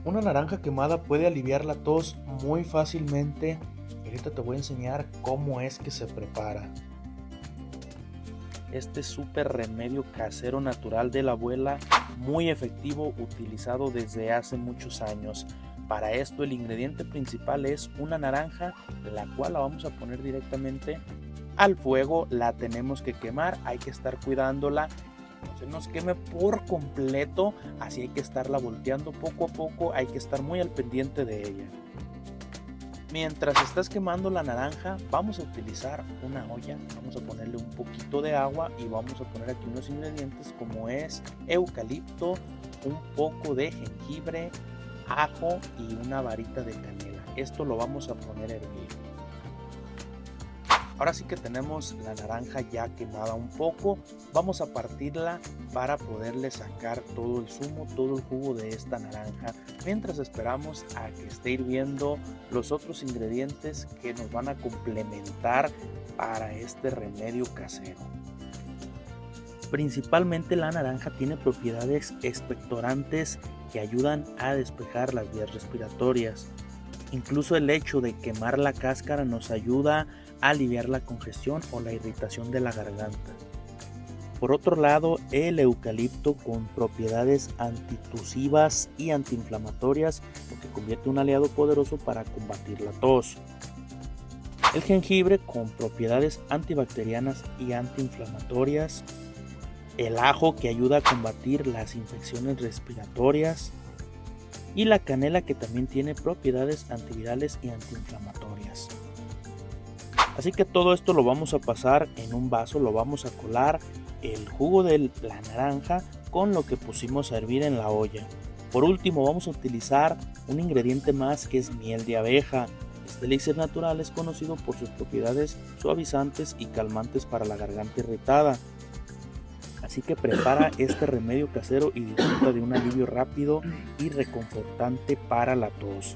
Una naranja quemada puede aliviar la tos muy fácilmente. Ahorita te voy a enseñar cómo es que se prepara. Este súper remedio casero natural de la abuela, muy efectivo, utilizado desde hace muchos años. Para esto el ingrediente principal es una naranja, la cual la vamos a poner directamente al fuego. La tenemos que quemar, hay que estar cuidándola, no se nos queme por completo, así hay que estarla volteando poco a poco, hay que estar muy al pendiente de ella. Mientras estás quemando la naranja, vamos a utilizar una olla, vamos a ponerle un poquito de agua y vamos a poner aquí unos ingredientes como es eucalipto, un poco de jengibre, ajo y una varita de canela. Esto lo vamos a poner a hervir. Ahora sí que tenemos la naranja ya quemada un poco, vamos a partirla para poderle sacar todo el zumo, todo el jugo de esta naranja, mientras esperamos a que esté hirviendo los otros ingredientes que nos van a complementar para este remedio casero. Principalmente la naranja tiene propiedades expectorantes que ayudan a despejar las vías respiratorias. Incluso el hecho de quemar la cáscara nos ayuda a aliviar la congestión o la irritación de la garganta. Por otro lado, el eucalipto con propiedades antitusivas y antiinflamatorias, lo que convierte en un aliado poderoso para combatir la tos. El jengibre con propiedades antibacterianas y antiinflamatorias. El ajo que ayuda a combatir las infecciones respiratorias. Y la canela que también tiene propiedades antivirales y antiinflamatorias. Así que todo esto lo vamos a pasar en un vaso, lo vamos a colar el jugo de la naranja con lo que pusimos a hervir en la olla. Por último vamos a utilizar un ingrediente más que es miel de abeja. Este elixir natural es conocido por sus propiedades suavizantes y calmantes para la garganta irritada. Así que prepara este remedio casero y disfruta de un alivio rápido y reconfortante para la tos.